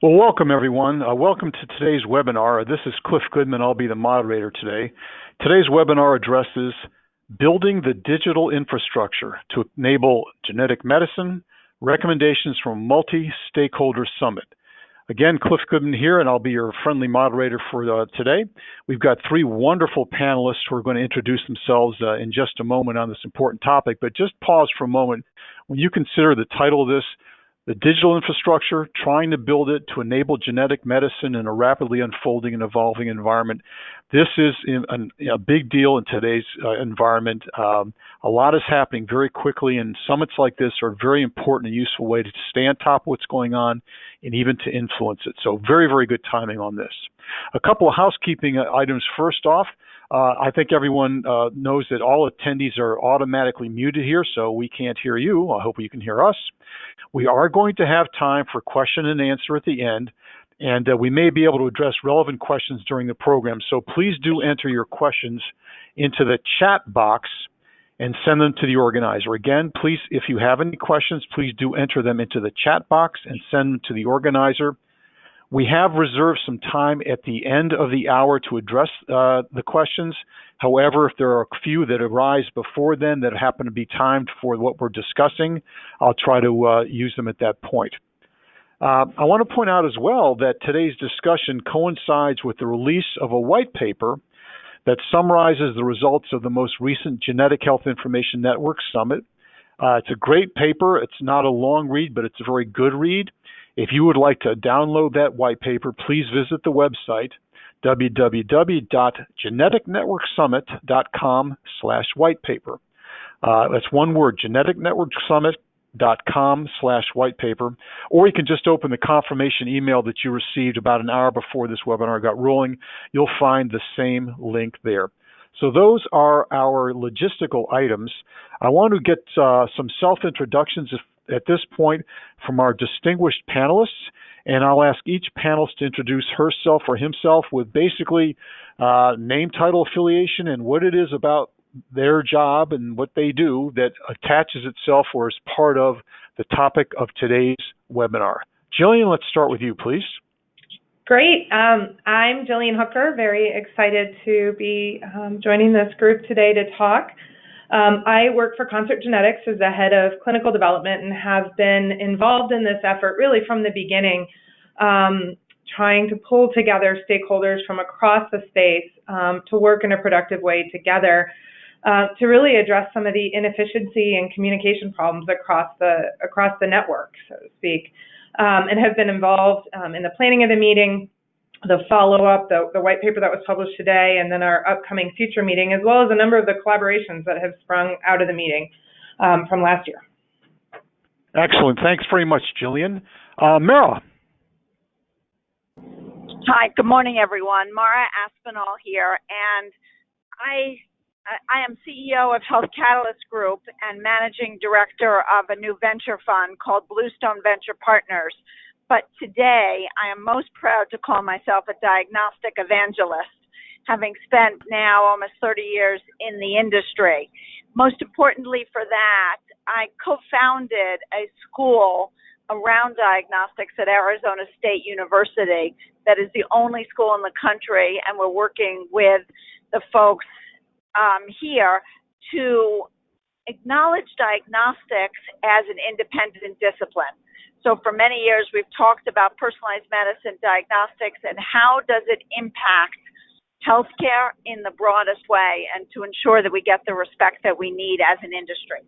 Well, welcome everyone. Welcome to today's webinar. This is Cliff Goodman. I'll be the moderator today. Today's webinar addresses building the digital infrastructure to enable genetic medicine, recommendations from a multi-stakeholder summit. Again, Cliff Goodman here, and I'll be your friendly moderator for today. We've got three wonderful panelists who are going to introduce themselves in just a moment on this important topic, but just pause for a moment. When you consider the title of this, the digital infrastructure, trying to build it to enable genetic medicine in a rapidly unfolding and evolving environment. This is a big deal in today's environment. A lot is happening very quickly, and summits like this are a very important and useful way to stay on top of what's going on and even to influence it. So very, very good timing on this. A couple of housekeeping items first off. I think everyone knows that all attendees are automatically muted here, so we can't hear you. I hope you can hear us. We are going to have time for question and answer at the end, and we may be able to address relevant questions during the program. So please do enter your questions into the chat box and send them to the organizer. Again, please, if you have any questions, please do enter them into the chat box and send them to the organizer. We have reserved some time at the end of the hour to address the questions. However, if there are a few that arise before then that happen to be timed for what we're discussing, I'll try to use them at that point. I want to point out as well that today's discussion coincides with the release of a white paper that summarizes the results of the most recent Genetic Health Information Network Summit. It's a great paper. It's not a long read, but it's a very good read. If you would like to download that white paper, please visit the website, www.geneticnetworksummit.com/whitepaper. That's one word, geneticnetworksummit.com/whitepaper. Or you can just open the confirmation email that you received about an hour before this webinar got rolling. You'll find the same link there. So those are our logistical items. I want to get some self-introductions at this point from our distinguished panelists, and I'll ask each panelist to introduce herself or himself with basically name, title, affiliation, and what it is about their job and what they do that attaches itself or is part of the topic of today's webinar. Jillian, let's start with you, please. Great. I'm Jillian Hooker, very excited to be joining this group today to talk. I work for Concert Genetics as the head of clinical development and have been involved in this effort really from the beginning, trying to pull together stakeholders from across the space to work in a productive way together to really address some of the inefficiency and communication problems across the network, so to speak, and have been involved in the planning of the meeting, the follow-up, the white paper that was published today, and then our upcoming future meeting, as well as a number of the collaborations that have sprung out of the meeting from last year. Excellent. Thanks very much, Jillian. Mara. Hi, good morning, everyone. Mara Aspinall here, and I am CEO of Health Catalyst Group and managing director of a new venture fund called Bluestone Venture Partners. But today, I am most proud to call myself a diagnostic evangelist, having spent now almost 30 years in the industry. Most importantly for that, I co-founded a school around diagnostics at Arizona State University that is the only school in the country, and we're working with the folks here to acknowledge diagnostics as an independent discipline. So for many years, we've talked about personalized medicine diagnostics and how does it impact healthcare in the broadest way and to ensure that we get the respect that we need as an industry.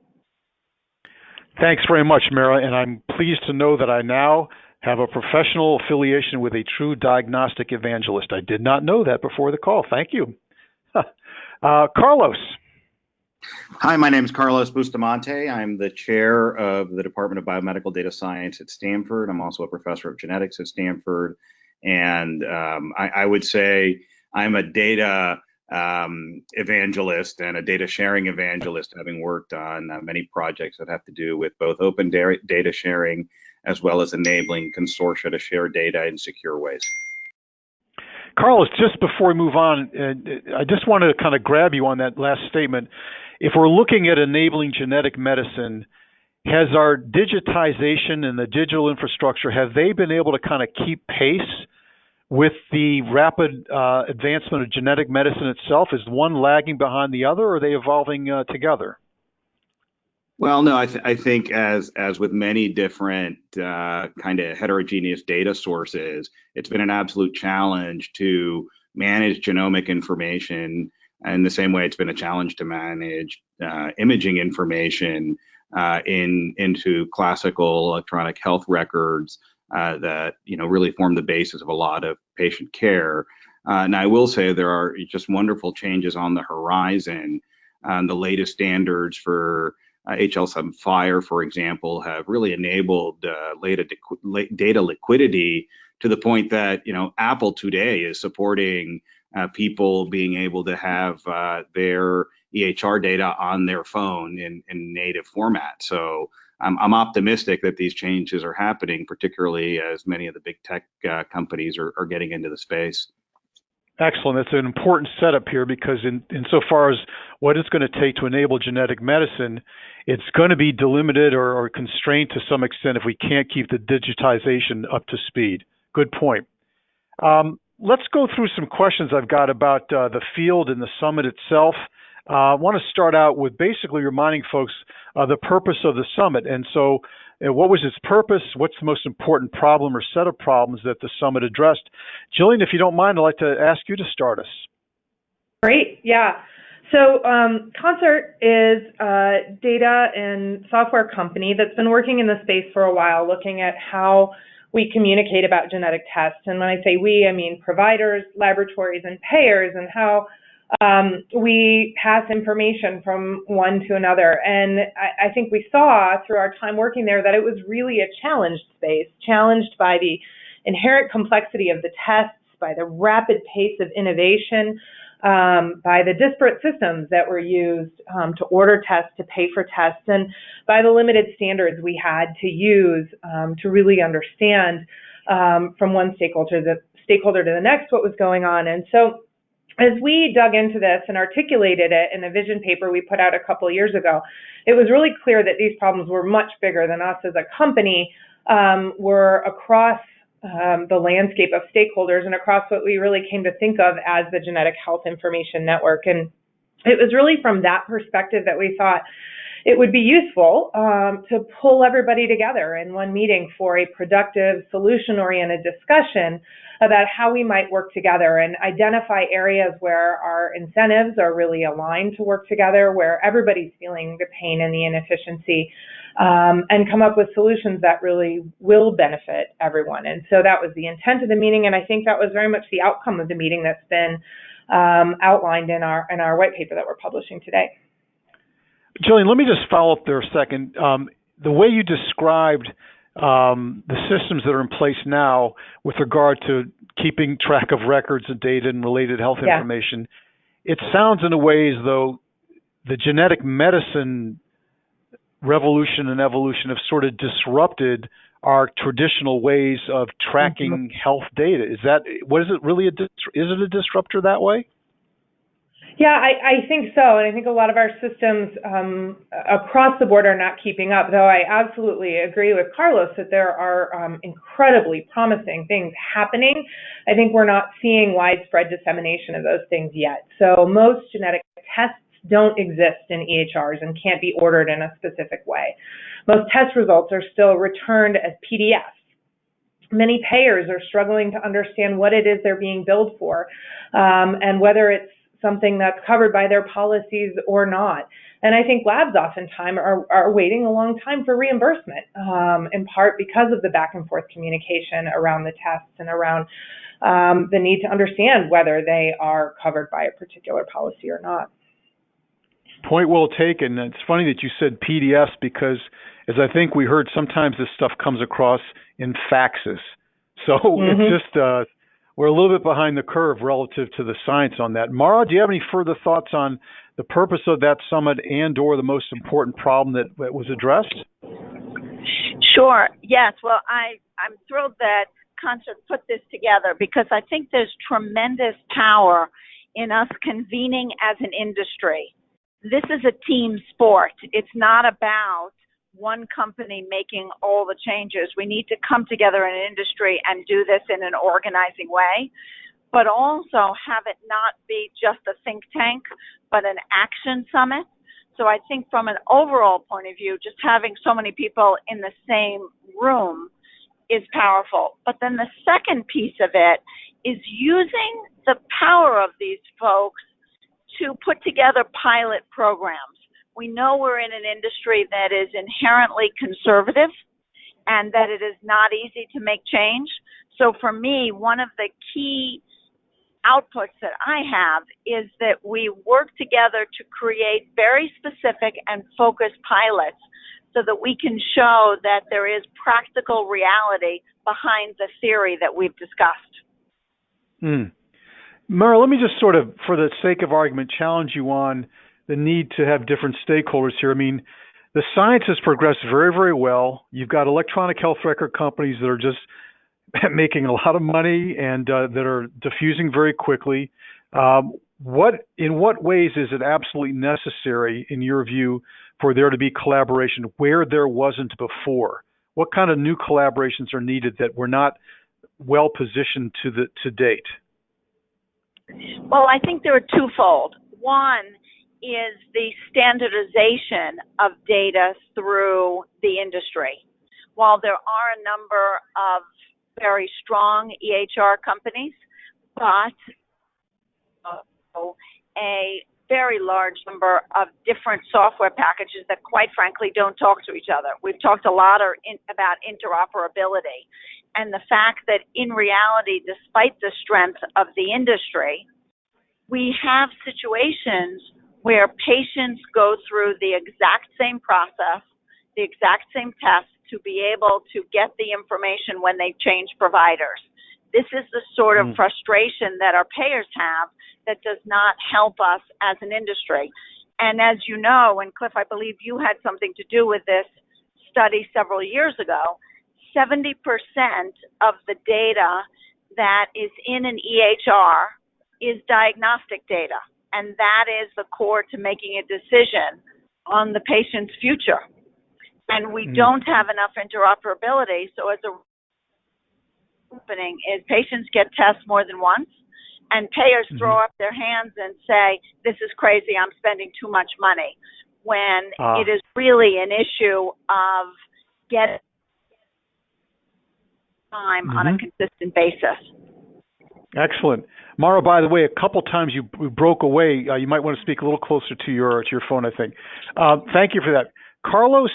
Thanks very much, Mara, and I'm pleased to know that I now have a professional affiliation with a true diagnostic evangelist. I did not know that before the call. Thank you. Carlos. Hi, my name is Carlos Bustamante. I'm the chair of the Department of Biomedical Data Science at Stanford. I'm also a professor of genetics at Stanford. And I would say I'm a data evangelist and a data sharing evangelist, having worked on many projects that have to do with both open data sharing as well as enabling consortia to share data in secure ways. Carlos, just before we move on, I just want to kind of grab you on that last statement. If we're looking at enabling genetic medicine has our digitization and the digital infrastructure, have they been able to kind of keep pace with the rapid advancement of genetic medicine itself? Is one lagging behind the other, or are they evolving together? Well, no, I think as with many different kind of heterogeneous data sources, it's been an absolute challenge to manage genomic information in the same way it's been a challenge to manage imaging information into classical electronic health records that really form the basis of a lot of patient care. And I will say there are just wonderful changes on the horizon. The latest standards for HL7 Fire, for example, have really enabled data liquidity to the point that Apple today is supporting people being able to have their EHR data on their phone in native format. So I'm optimistic that these changes are happening, particularly as many of the big tech companies are getting into the space. Excellent. That's an important setup here, because insofar as what it's going to take to enable genetic medicine, it's going to be delimited or constrained to some extent if we can't keep the digitization up to speed. Good point. Let's go through some questions I've got about the field and the summit itself. I want to start out with basically reminding folks the purpose of the summit. And so what was its purpose? What's the most important problem or set of problems that the summit addressed? Jillian, if you don't mind, I'd like to ask you to start us. Great, yeah. So Concert is a data and software company that's been working in the space for a while, looking at how we communicate about genetic tests. And when I say we, I mean providers, laboratories, and payers, and how we pass information from one to another. And I think we saw through our time working there that it was really a challenged space, challenged by the inherent complexity of the tests, by the rapid pace of innovation, by the disparate systems that were used to order tests, to pay for tests, and by the limited standards we had to use to really understand from one stakeholder to the next what was going on. And so as we dug into this and articulated it in a vision paper we put out a couple of years ago, it was really clear that these problems were much bigger than us as a company, were across the landscape of stakeholders and across what we really came to think of as the Genetic Health Information Network. And it was really from that perspective that we thought it would be useful to pull everybody together in one meeting for a productive, solution-oriented discussion about how we might work together and identify areas where our incentives are really aligned to work together, where everybody's feeling the pain and the inefficiency, and come up with solutions that really will benefit everyone. And so that was the intent of the meeting, and I think that was very much the outcome of the meeting that's been outlined in our white paper that we're publishing today. Jillian, let me just follow up there a second. The way you described the systems that are in place now with regard to keeping track of records and data and related health information, it sounds in a way as though the genetic medicine revolution and evolution have sort of disrupted our traditional ways of tracking health data. Is it really is it a disruptor that way? Yeah, I think so. And I think a lot of our systems across the board are not keeping up, though I absolutely agree with Carlos that there are incredibly promising things happening. I think we're not seeing widespread dissemination of those things yet. So most genetic tests don't exist in EHRs and can't be ordered in a specific way. Most test results are still returned as PDFs. Many payers are struggling to understand what it is they're being billed for and whether it's something that's covered by their policies or not. And I think labs oftentimes are waiting a long time for reimbursement, in part because of the back and forth communication around the tests and around the need to understand whether they are covered by a particular policy or not. Point well taken. It's funny that you said PDFs because, as I think we heard, sometimes this stuff comes across in faxes. So it's just we're a little bit behind the curve relative to the science on that. Mara, do you have any further thoughts on the purpose of that summit and/or the most important problem that was addressed? Sure. Yes. Well, I'm thrilled that Concert put this together because I think there's tremendous power in us convening as an industry. This is a team sport. It's not about one company making all the changes. We need to come together in an industry and do this in an organizing way, but also have it not be just a think tank, but an action summit. So I think from an overall point of view, just having so many people in the same room is powerful. But then the second piece of it is using the power of these folks to put together pilot programs. We know we're in an industry that is inherently conservative and that it is not easy to make change. So for me, one of the key outputs that I have is that we work together to create very specific and focused pilots so that we can show that there is practical reality behind the theory that we've discussed. Mara, let me just sort of, for the sake of argument, challenge you on the need to have different stakeholders here. I mean, the science has progressed very, very well. You've got electronic health record companies that are just making a lot of money and that are diffusing very quickly. In what ways is it absolutely necessary, in your view, for there to be collaboration where there wasn't before? What kind of new collaborations are needed that were not well positioned to date? Well, I think there are twofold. One is the standardization of data through the industry. While there are a number of very strong EHR companies, but a very large number of different software packages that quite frankly don't talk to each other. We've talked a lot about interoperability, and the fact that in reality, despite the strength of the industry, we have situations where patients go through the exact same process, the exact same tests, to be able to get the information when they change providers. This is the sort of frustration that our payers have that does not help us as an industry. And as you know, and Cliff, I believe you had something to do with this study several years ago, 70% of the data that is in an EHR is diagnostic data. And that is the core to making a decision on the patient's future. And we don't have enough interoperability. So as a happening is patients get tests more than once, and payers throw up their hands and say, this is crazy, I'm spending too much money, when it is really an issue of getting time on a consistent basis. Excellent. Mara, by the way, a couple times you broke away. You might want to speak a little closer to your phone, I think. Thank you for that. Carlos,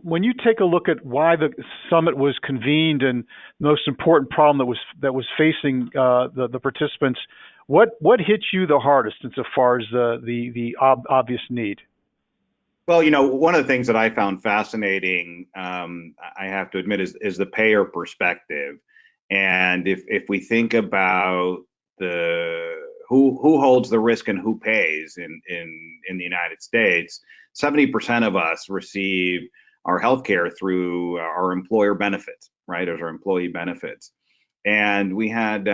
when you take a look at why the summit was convened and the most important problem that was facing the participants, what hit you the hardest insofar as the obvious need? Well, one of the things that I found fascinating, I have to admit, is the payer perspective. And if we think about who holds the risk and who pays in the United States, 70% of us receive our health care through our employer benefits, right, as our employee benefits. And we had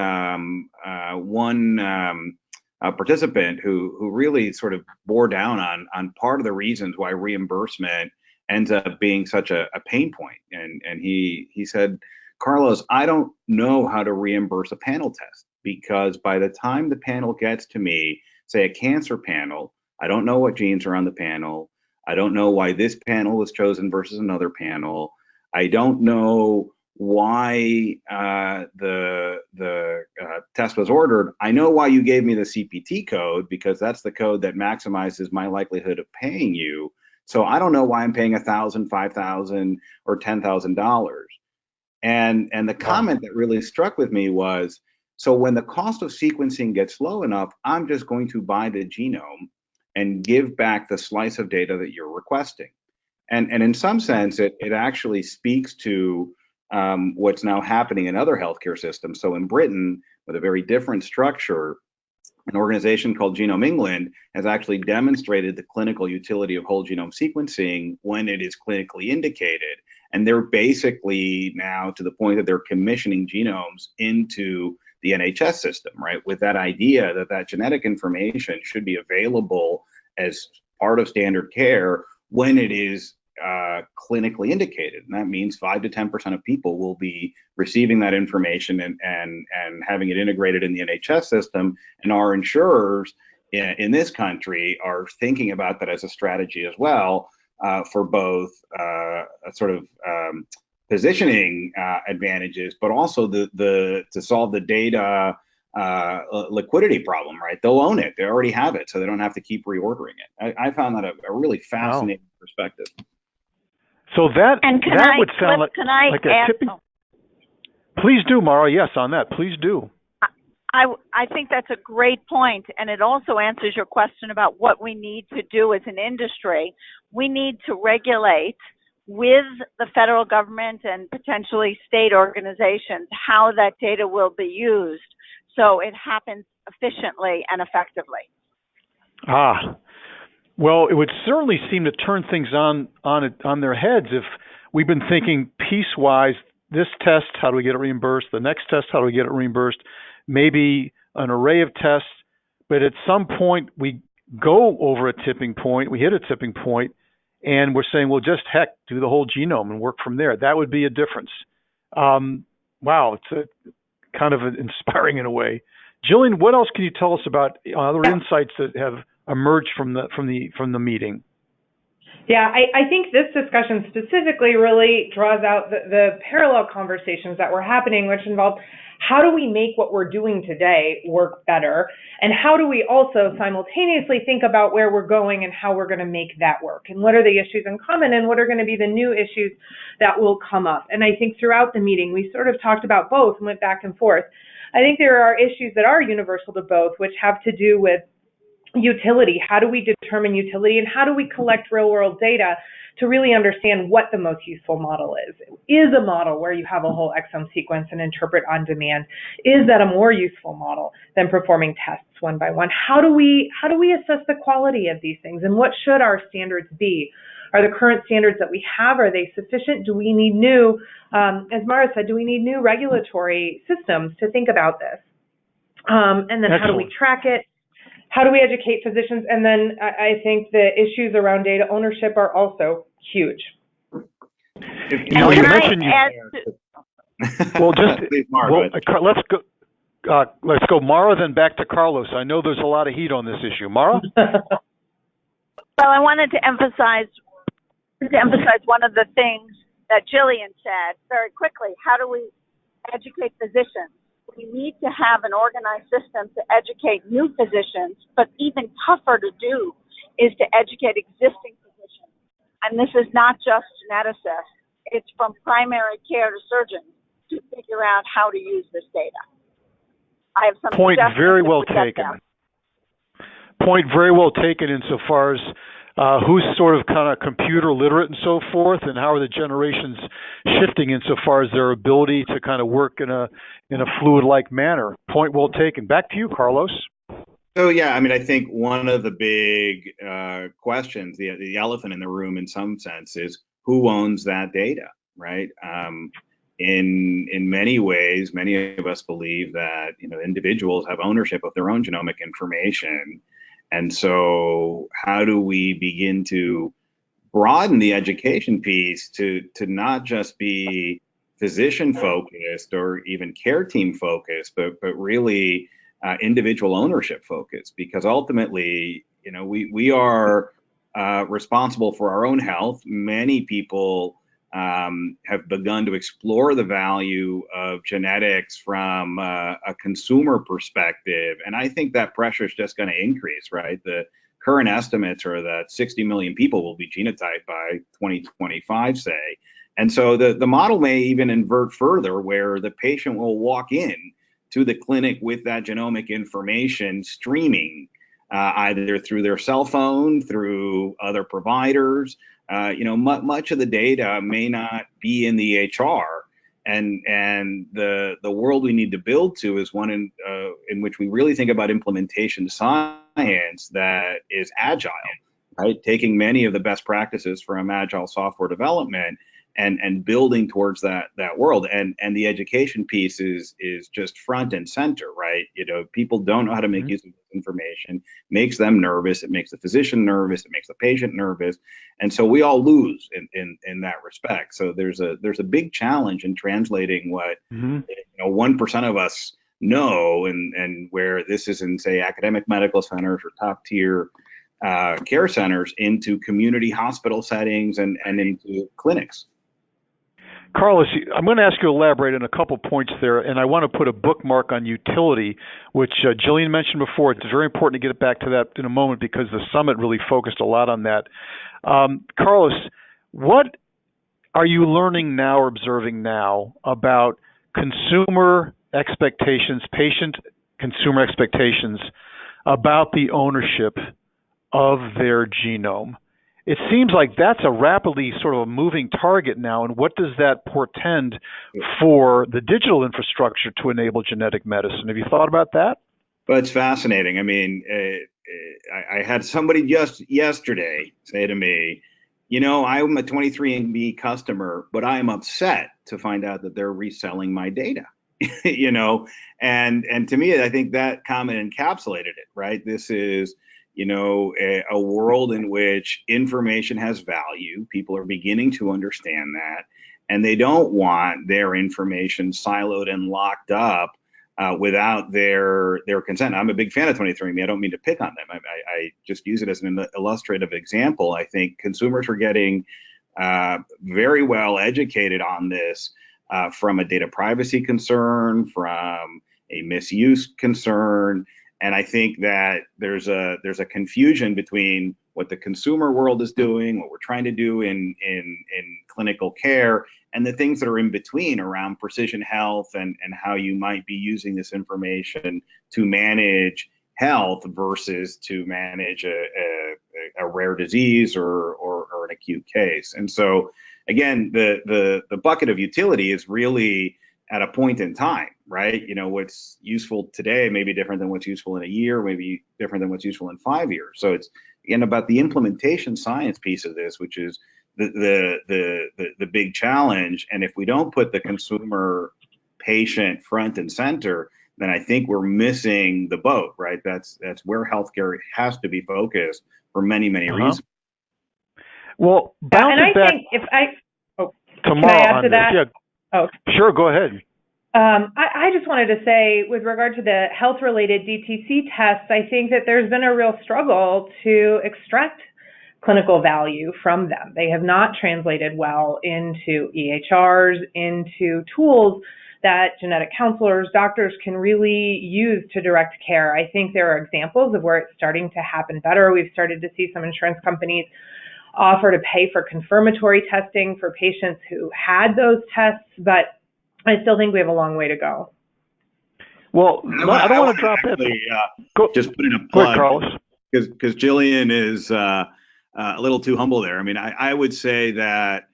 one participant who really sort of bore down on part of the reasons why reimbursement ends up being such a pain point. And he said, Carlos, I don't know how to reimburse a panel test, because by the time the panel gets to me, say a cancer panel, I don't know what genes are on the panel. I don't know why this panel was chosen versus another panel. I don't know why the test was ordered. I know why you gave me the CPT code, because that's the code that maximizes my likelihood of paying you. So I don't know why I'm paying $1,000, $5,000, or $10,000. And the comment that really struck with me was, so when the cost of sequencing gets low enough, I'm just going to buy the genome and give back the slice of data that you're requesting. And in some sense, it actually speaks to what's now happening in other healthcare systems. So in Britain, with a very different structure, an organization called Genome England has actually demonstrated the clinical utility of whole genome sequencing when it is clinically indicated. And they're basically now to the point that they're commissioning genomes into the NHS system, right? With that idea that genetic information should be available as part of standard care when it is clinically indicated. And that means 5 to 10% of people will be receiving that information and having it integrated in the NHS system. And our insurers in this country are thinking about that as a strategy as well, for both sort of positioning advantages, but also to solve the data liquidity problem, right? They'll own it. They already have it, so they don't have to keep reordering it. I found that a really fascinating perspective. So that would sound like a tipping. Please do, Mara. Yes, on that. Please do. I think that's a great point, and it also answers your question about what we need to do as an industry. We need to regulate with the federal government and potentially state organizations how that data will be used so it happens efficiently and effectively. Well, it would certainly seem to turn things on their heads if we've been thinking piecewise, this test, how do we get it reimbursed? The next test, how do we get it reimbursed? Maybe an array of tests, but at some point we go over a tipping point, we hit a tipping point, and we're saying, well, just heck, do the whole genome and work from there. That would be a difference. Wow, it's kind of inspiring in a way. Jillian, what else can you tell us about other insights that have emerged from the meeting? Yeah, I think this discussion specifically really draws out the parallel conversations that were happening, which involve how do we make what we're doing today work better? And how do we also simultaneously think about where we're going and how we're going to make that work? And what are the issues in common and what are going to be the new issues that will come up? And I think throughout the meeting, we sort of talked about both and went back and forth. I think there are issues that are universal to both, which have to do with utility. How do we determine utility and how do we collect real world data to really understand what the most useful model is? Is a model where you have a whole exome sequence and interpret on demand, is that a more useful model than performing tests one by one? How do we assess the quality of these things and what should our standards be? Are the current standards that we have, are they sufficient? Do we need new, as Mara said, do we need new regulatory systems to think about this? And then Excellent. How do we track it? How do we educate physicians? And then I think the issues around data ownership are also huge. You mentioned well, just let's go Mara, then back to Carlos. I know there's a lot of heat on this issue. Mara? Well, I wanted to emphasize one of the things that Jillian said very quickly. How do we educate physicians? We need to have an organized system to educate new physicians, but even tougher to do is to educate existing physicians. And this is not just geneticists. It's from primary care to surgeons to figure out how to use this data. I have some point very well taken. Point very well taken insofar as who's sort of kind of computer literate and so forth, and how are the generations shifting insofar as their ability to kind of work in a fluid-like manner. Point well taken. Back to you, Carlos. So yeah, I mean, I think one of the big questions, the elephant in the room in some sense, is who owns that data, right? In many ways, many of us believe that individuals have ownership of their own genomic information. And so how do we begin to broaden the education piece to not just be physician focused or even care team focused, but really individual ownership focused? Because ultimately, we are responsible for our own health. Many people have begun to explore the value of genetics from a consumer perspective. And I think that pressure is just going to increase, right? The current estimates are that 60 million people will be genotyped by 2025, say. And so the model may even invert further, where the patient will walk in to the clinic with that genomic information streaming, either through their cell phone, through other providers. Much of the data may not be in the EHR, and the world we need to build to is one in which we really think about implementation science that is agile, right? Taking many of the best practices from agile software development and building towards that world. And the education piece is just front and center, right? People don't know how to make use of this information, makes them nervous, it makes the physician nervous, it makes the patient nervous. And so we all lose in that respect. So there's a big challenge in translating what 1% of us know, and where this is in, say, academic medical centers or top tier care centers, into community hospital settings and into clinics. Carlos, I'm going to ask you to elaborate on a couple points there, and I want to put a bookmark on utility, which Jillian mentioned before. It's very important to get back to that in a moment because the summit really focused a lot on that. Carlos, what are you learning now or observing now about consumer expectations, patient consumer expectations about the ownership of their genome? It seems like that's a rapidly sort of a moving target now, and what does that portend for the digital infrastructure to enable genetic medicine? Have you thought about that? Well, it's fascinating. I mean, I had somebody just yesterday say to me, I'm a 23andMe customer, but I am upset to find out that they're reselling my data. And to me, I think that comment encapsulated it, right? This is a world in which information has value. People are beginning to understand that, and they don't want their information siloed and locked up without their consent. I'm a big fan of 23andMe. I don't mean to pick on them. I just use it as an illustrative example. I think consumers are getting very well educated on this from a data privacy concern, from a misuse concern. And I think that there's a confusion between what the consumer world is doing, what we're trying to do in clinical care, and the things that are in between around precision health and how you might be using this information to manage health versus to manage a rare disease or an acute case. And so, again, the bucket of utility is really at a point in time, right? What's useful today may be different than what's useful in a year, maybe different than what's useful in 5 years. So it's, again, about the implementation science piece of this, which is the big challenge. And if we don't put the consumer patient front and center, then I think we're missing the boat, right? That's where healthcare has to be focused for many reasons. Well, and I think can I add to that? Yeah. Oh, sure. Go ahead. I just wanted to say, with regard to the health-related DTC tests, I think that there's been a real struggle to extract clinical value from them. They have not translated well into EHRs, into tools that genetic counselors, doctors can really use to direct care. I think there are examples of where it's starting to happen better. We've started to see some insurance companies offer to pay for confirmatory testing for patients who had those tests, but I still think we have a long way to go. Well, I don't want to drop it. Just put in a plug, Carlos, because Jillian is a little too humble there. I mean, I would say that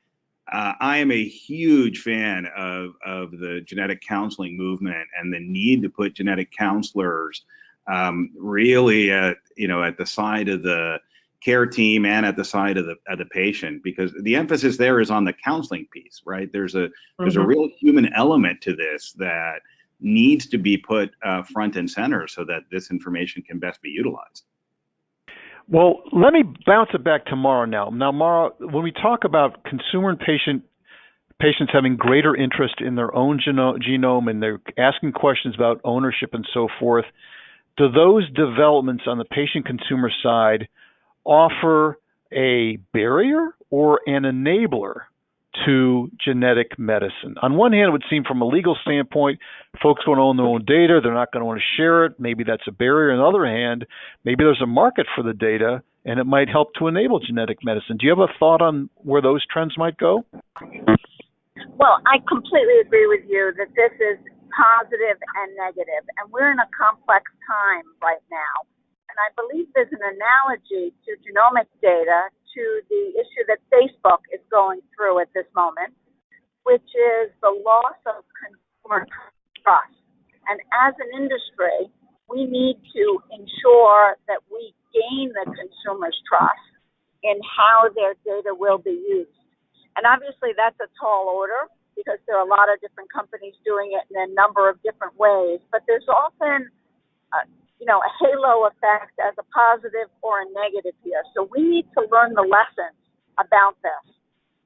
I am a huge fan of the genetic counseling movement and the need to put genetic counselors really at the side of the care team and at the side of the patient, because the emphasis there is on the counseling piece, right? There's a real human element to this that needs to be put front and center so that this information can best be utilized. Well, let me bounce it back to Mara now. Now, Mara, when we talk about consumer and patients having greater interest in their own genome and they're asking questions about ownership and so forth, do those developments on the patient-consumer side offer a barrier or an enabler to genetic medicine? On one hand, it would seem from a legal standpoint, folks want to own their own data. They're not going to want to share it. Maybe that's a barrier. On the other hand, maybe there's a market for the data and it might help to enable genetic medicine. Do you have a thought on where those trends might go? Well, I completely agree with you that this is positive and negative, and we're in a complex time right now. And I believe there's an analogy to genomic data to the issue that Facebook is going through at this moment, which is the loss of consumer trust. And as an industry, we need to ensure that we gain the consumer's trust in how their data will be used. And And obviously that's a tall order because there are a lot of different companies doing it in a number of different ways. But there's often, a halo effect as a positive or a negative here. So we need to learn the lessons about this.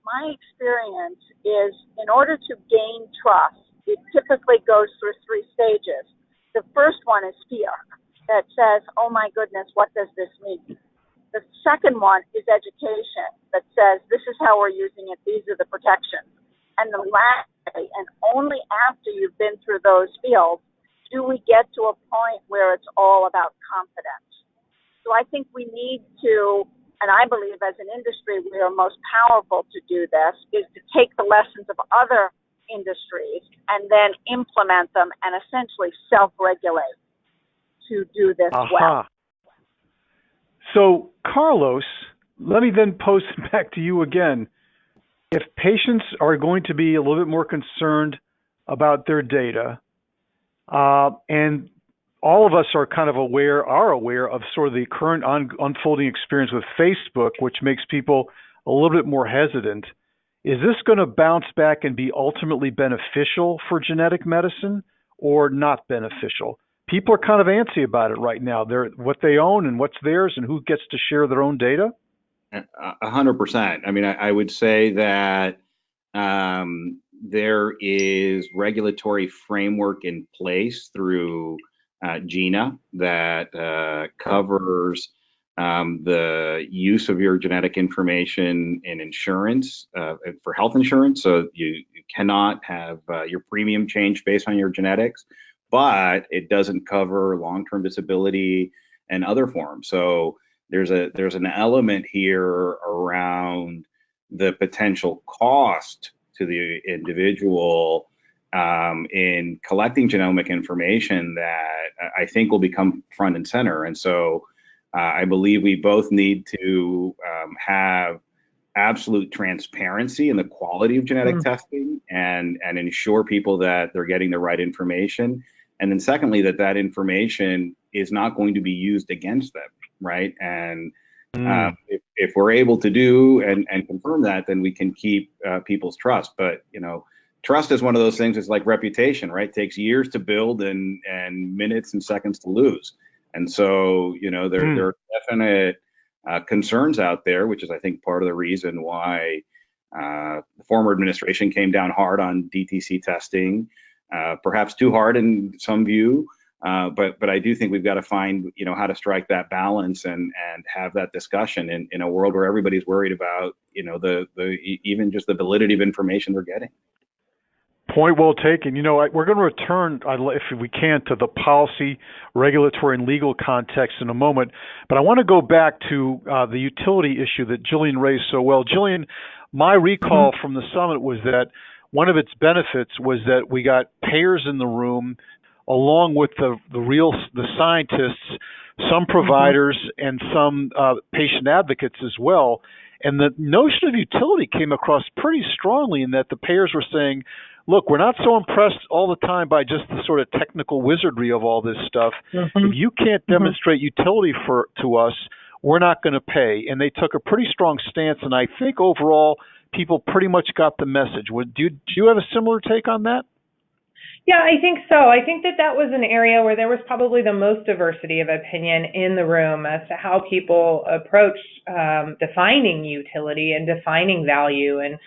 My experience is in order to gain trust, it typically goes through 3 stages. The first one is fear that says, oh my goodness, what does this mean? The second one is education that says, this is how we're using it, these are the protections. And the last, and only after you've been through those fields, do we get to a point where it's all about confidence. So I think we need to, and I believe as an industry we are most powerful to do this, is to take the lessons of other industries and then implement them and essentially self-regulate to do this well. So, Carlos, let me then pose it back to you again. If patients are going to be a little bit more concerned about their data, and all of us are kind of aware of sort of the current unfolding experience with Facebook, which makes people a little bit more hesitant, is this going to bounce back and be ultimately beneficial for genetic medicine or not beneficial? People are kind of antsy about it right now. They're what they own and what's theirs and who gets to share their own data. 100%. I mean, I would say that there is regulatory framework in place through GINA that covers the use of your genetic information in insurance for health insurance. So you cannot have your premium change based on your genetics, but it doesn't cover long-term disability and other forms. So there's an element here around the potential cost to the individual in collecting genomic information that I think will become front and center. And so I believe we both need to have absolute transparency in the quality of genetic testing and ensure people that they're getting the right information. And then secondly, that information is not going to be used against them, right? And if we're able to do and confirm that, then we can keep people's trust. But, trust is one of those things. It's like reputation, right? It takes years to build and minutes and seconds to lose. And so, there are definite concerns out there, which is, I think, part of the reason why the former administration came down hard on DTC testing, perhaps too hard in some view. But I do think we've got to find, how to strike that balance and have that discussion in a world where everybody's worried about, even just the validity of information they're getting. Point well taken. We're going to return, if we can, to the policy, regulatory, and legal context in a moment. But I want to go back to the utility issue that Jillian raised so well. Jillian, my recall from the summit was that one of its benefits was that we got payers in the room, along with the scientists, some providers, and some patient advocates as well. And the notion of utility came across pretty strongly in that the payers were saying, look, we're not so impressed all the time by just the sort of technical wizardry of all this stuff. If you can't demonstrate utility to us, we're not going to pay. And they took a pretty strong stance, and I think overall people pretty much got the message. Do you have a similar take on that? Yeah, I think so. I think that was an area where there was probably the most diversity of opinion in the room as to how people approached defining utility and defining value, and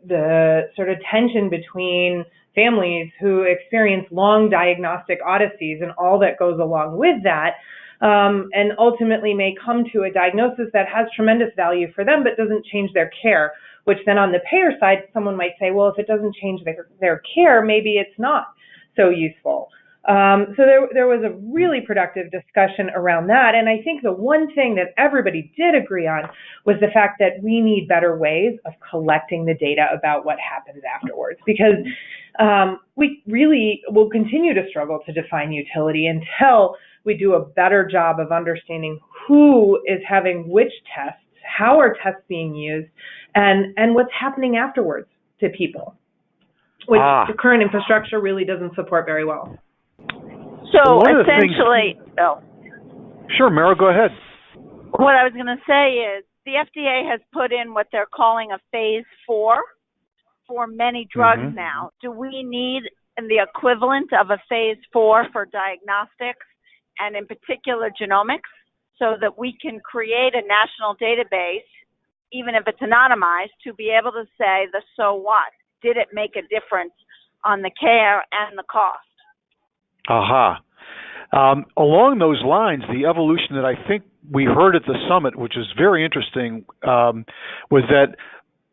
the sort of tension between families who experience long diagnostic odysseys and all that goes along with that, and ultimately may come to a diagnosis that has tremendous value for them but doesn't change their care, which then on the payer side, someone might say, well, if it doesn't change their care, maybe it's not so useful. So there was a really productive discussion around that. And I think the one thing that everybody did agree on was the fact that we need better ways of collecting the data about what happens afterwards, because we really will continue to struggle to define utility until we do a better job of understanding who is having which tests, how are tests being used, and what's happening afterwards to people, which the current infrastructure really doesn't support very well. So essentially, Sure, Mara, go ahead. What I was going to say is the FDA has put in what they're calling a phase 4 for many drugs now. Do we need the equivalent of a phase 4 for diagnostics and in particular genomics so that we can create a national database, even if it's anonymized, to be able to say the so what? Did it make a difference on the care and the cost? Aha. Along those lines, the evolution that I think we heard at the summit, which is very interesting, was that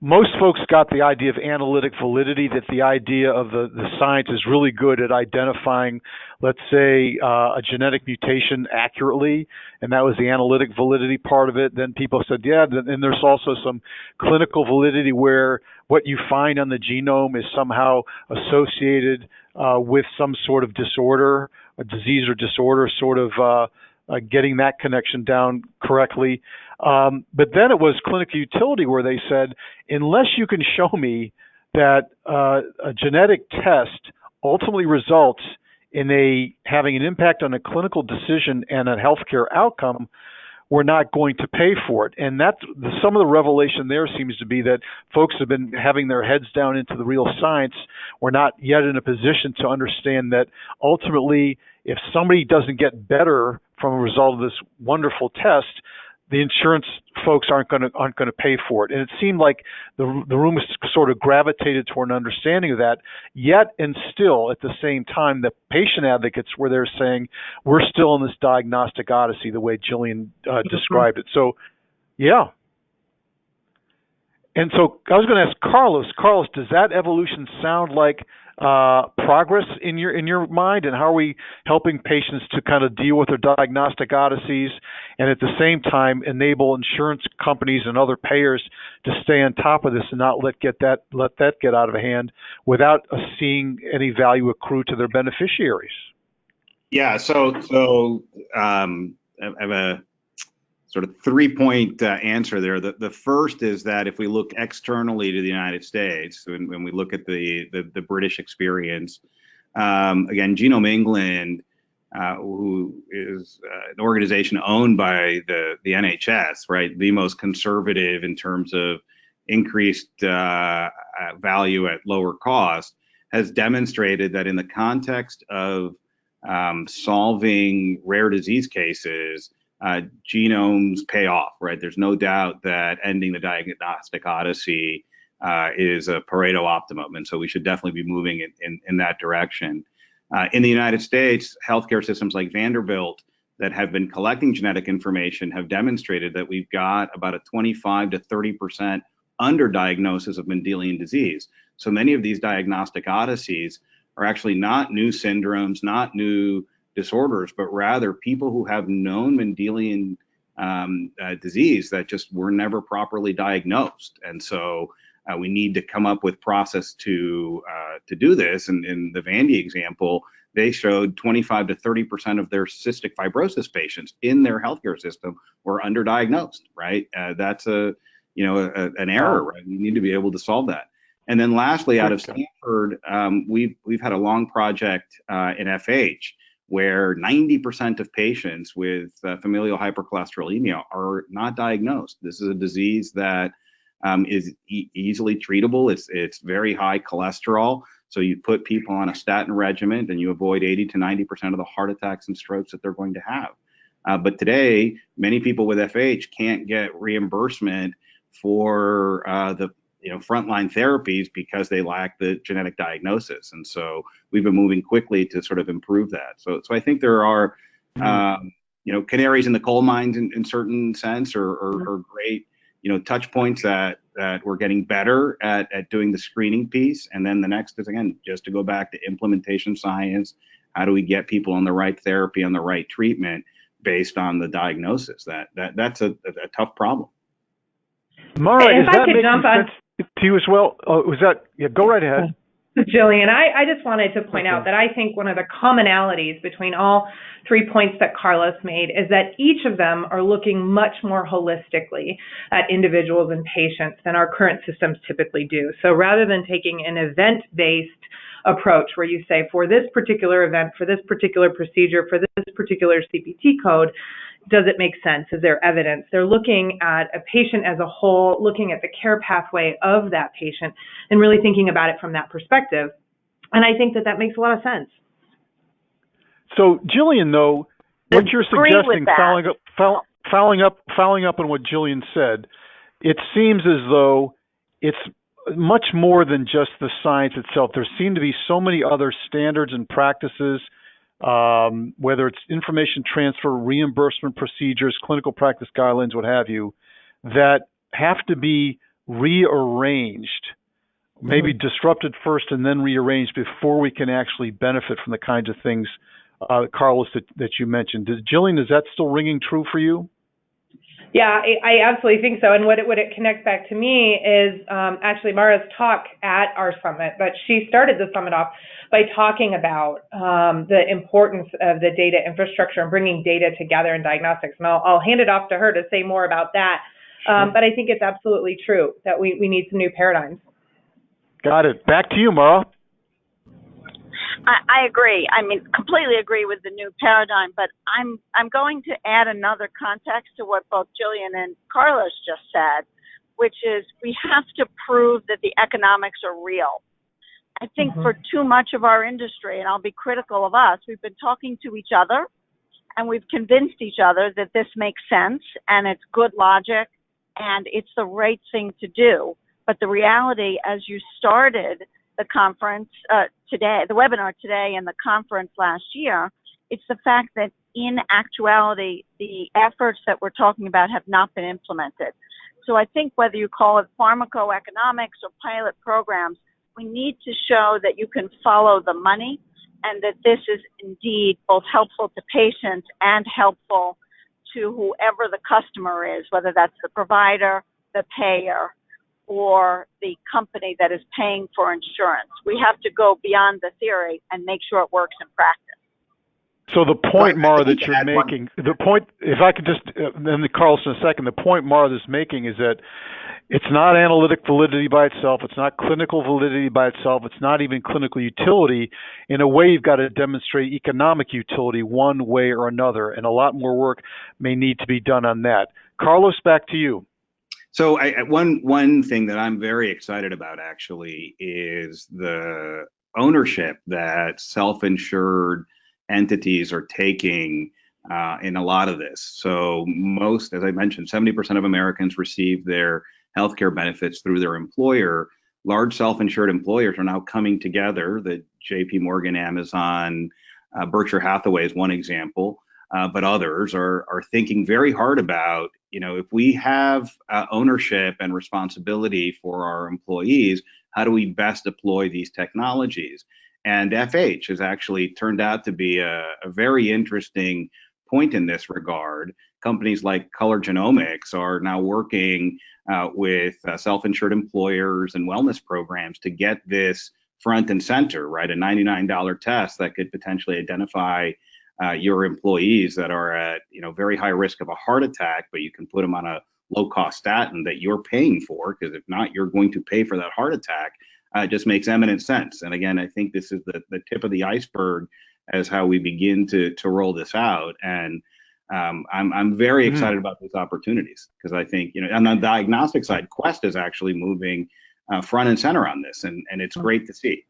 most folks got the idea of analytic validity, that the idea of the science is really good at identifying, let's say, a genetic mutation accurately, and that was the analytic validity part of it. Then people said, yeah, and there's also some clinical validity where what you find on the genome is somehow associated with some sort of disorder, a disease or disorder, sort of getting that connection down correctly. But then it was clinical utility where they said, unless you can show me that a genetic test ultimately results in having an impact on a clinical decision and a healthcare outcome, we're not going to pay for it. And that's some of the revelation there seems to be that folks have been having their heads down into the real science. We're not yet in a position to understand that ultimately, if somebody doesn't get better from a result of this wonderful test, the insurance folks aren't going to pay for it. And it seemed like the room sort of gravitated toward an understanding of that. Yet and still, at the same time, the patient advocates were there saying, we're still in this diagnostic odyssey, the way Jillian described it. So, yeah. And so I was going to ask Carlos. Carlos, does that evolution sound like progress in your mind, and how are we helping patients to kind of deal with their diagnostic odysseys, and at the same time enable insurance companies and other payers to stay on top of this and not let that get out of hand without seeing any value accrue to their beneficiaries? Yeah. So I have a sort of 3-point answer there. The first is that if we look externally to the United States, when we look at the British experience, again, Genome England, who is an organization owned by the NHS, right, the most conservative in terms of increased value at lower cost, has demonstrated that in the context of solving rare disease cases, genomes pay off, right? There's no doubt that ending the diagnostic odyssey is a Pareto optimum, and so we should definitely be moving in that direction. In the United States, healthcare systems like Vanderbilt that have been collecting genetic information have demonstrated that we've got about a 25 to 30% underdiagnosis of Mendelian disease. So many of these diagnostic odysseys are actually not new syndromes, not new disorders, but rather people who have known Mendelian disease that just were never properly diagnosed. And so we need to come up with process to do this. And in the Vandy example, they showed 25 to 30% of their cystic fibrosis patients in their healthcare system were underdiagnosed, right? That's an error, right? We need to be able to solve that. And then lastly, out of Stanford, we've had a long project in FH where 90% of patients with familial hypercholesterolemia are not diagnosed. This is a disease that is easily treatable. It's very high cholesterol. So you put people on a statin regimen and you avoid 80 to 90% of the heart attacks and strokes that they're going to have. But today, many people with FH can't get reimbursement for the frontline therapies because they lack the genetic diagnosis. And so we've been moving quickly to sort of improve that. So I think there are, canaries in the coal mines in certain sense, or great, touch points that we're getting better at doing the screening piece. And then the next is, again, just to go back to implementation science. How do we get people on the right therapy, on the right treatment based on the diagnosis? That's a tough problem. Mara, is that making sense to you as well? Go right ahead. Jillian, I just wanted to point out that I think one of the commonalities between all 3 points that Carlos made is that each of them are looking much more holistically at individuals and patients than our current systems typically do. So rather than taking an event-based approach where you say, for this particular event, for this particular procedure, for this particular CPT code, does it make sense? Is there evidence? They're looking at a patient as a whole, looking at the care pathway of that patient, and really thinking about it from that perspective. And I think that makes a lot of sense. So, Jillian, though, what you're suggesting, following up on what Jillian said, it seems as though it's much more than just the science itself. There seem to be so many other standards and practices, whether it's information transfer, reimbursement procedures, clinical practice guidelines, what have you, that have to be rearranged, maybe disrupted first and then rearranged before we can actually benefit from the kinds of things, Carlos, that you mentioned. Jillian, is that still ringing true for you? Yeah, I absolutely think so. And what it connects back to me is actually Mara's talk at our summit, but she started the summit off by talking about the importance of the data infrastructure and bringing data together in diagnostics. And I'll hand it off to her to say more about that. But I think it's absolutely true that we need some new paradigms. Got it. Back to you, Mara. I agree. I mean, completely agree with the new paradigm, but I'm going to add another context to what both Jillian and Carlos just said, which is we have to prove that the economics are real. I think for too much of our industry, and I'll be critical of us, we've been talking to each other and we've convinced each other that this makes sense and it's good logic and it's the right thing to do. But the reality, as you started the conference today, the webinar today and the conference last year, it's the fact that in actuality, the efforts that we're talking about have not been implemented. So I think whether you call it pharmacoeconomics or pilot programs, we need to show that you can follow the money and that this is indeed both helpful to patients and helpful to whoever the customer is, whether that's the provider, the payer, or the company that is paying for insurance. We have to go beyond the theory and make sure it works in practice. So the point, Mara, that you're making, the point, if I could just, then Carlos in a second, the point Mara is making is that it's not analytic validity by itself, it's not clinical validity by itself, it's not even clinical utility. In a way, you've got to demonstrate economic utility one way or another, and a lot more work may need to be done on that. Carlos, back to you. So one thing that I'm very excited about actually is the ownership that self-insured entities are taking in a lot of this. So most, as I mentioned, 70% of Americans receive their healthcare benefits through their employer. Large self-insured employers are now coming together. The JP Morgan, Amazon, Berkshire Hathaway is one example. But others are thinking very hard about, if we have ownership and responsibility for our employees, how do we best deploy these technologies? And FH has actually turned out to be a very interesting point in this regard. Companies like Color Genomics are now working with self-insured employers and wellness programs to get this front and center, right? A $99 test that could potentially identify your employees that are at very high risk of a heart attack, but you can put them on a low-cost statin that you're paying for, because if not, you're going to pay for that heart attack. It just makes eminent sense. And again, I think this is the tip of the iceberg as how we begin to roll this out. And I'm very excited about these opportunities, because I think on the diagnostic side, Quest is actually moving front and center on this, and it's great to see.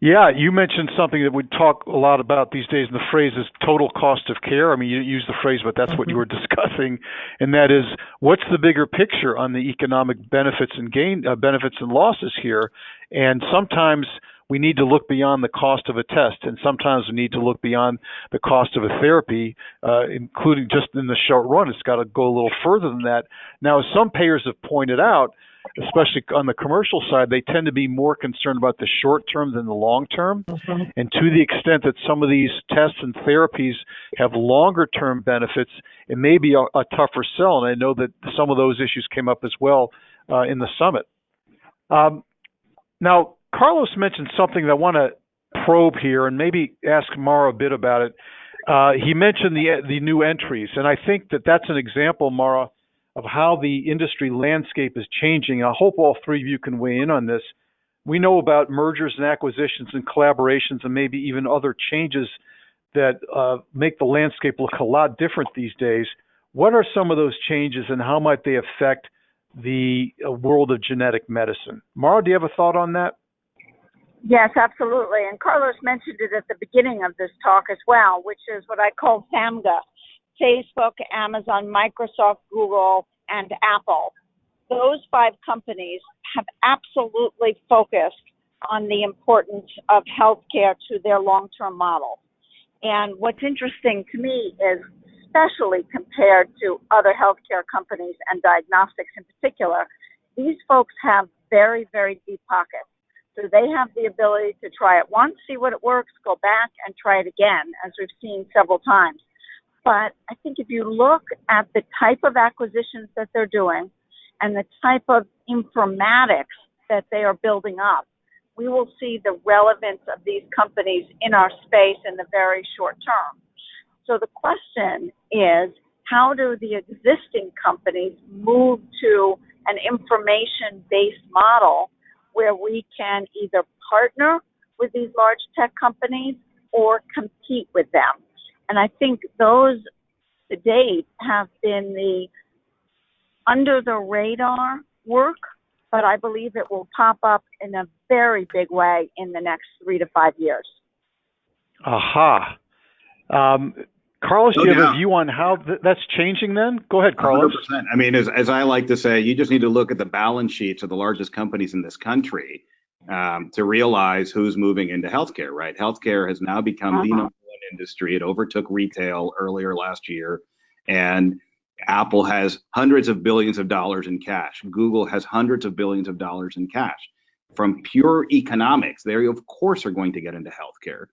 Yeah, you mentioned something that we talk a lot about these days, and the phrase is total cost of care. I mean, you use the phrase, but that's what you were discussing, and that is, what's the bigger picture on the economic benefits and losses here? And sometimes we need to look beyond the cost of a test, and sometimes we need to look beyond the cost of a therapy, including just in the short run. It's got to go a little further than that. Now, as some payers have pointed out, especially on the commercial side, they tend to be more concerned about the short term than the long term. And to the extent that some of these tests and therapies have longer term benefits, it may be a tougher sell. And I know that some of those issues came up as well in the summit. Now, Carlos mentioned something that I want to probe here and maybe ask Mara a bit about it. He mentioned the new entries, and I think that that's an example, Mara, of how the industry landscape is changing. I hope all three of you can weigh in on this. We know about mergers and acquisitions and collaborations and maybe even other changes that make the landscape look a lot different these days. What are some of those changes, and how might they affect the world of genetic medicine? Mara, do you have a thought on that? Yes, absolutely. And Carlos mentioned it at the beginning of this talk as well, which is what I call FAMGA: Facebook, Amazon, Microsoft, Google, and Apple. Those 5 companies have absolutely focused on the importance of healthcare to their long-term model. And what's interesting to me is, especially compared to other healthcare companies and diagnostics in particular, these folks have very, very deep pockets. So they have the ability to try it once, see what it works, go back and try it again, as we've seen several times. But I think if you look at the type of acquisitions that they're doing and the type of informatics that they are building up, we will see the relevance of these companies in our space in the very short term. So the question is, how do the existing companies move to an information-based model where we can either partner with these large tech companies or compete with them? And I think those to date have been the under the radar work, but I believe it will pop up in a very big way in the next 3 to 5 years. Aha. Carlos, do you have a view on how that's changing then? Go ahead, Carlos. 100%. I mean, as I like to say, you just need to look at the balance sheets of the largest companies in this country to realize who's moving into healthcare, right? Healthcare has now become the number one industry. It overtook retail earlier last year. And Apple has hundreds of billions of dollars in cash. Google has hundreds of billions of dollars in cash. From pure economics, they of course are going to get into healthcare.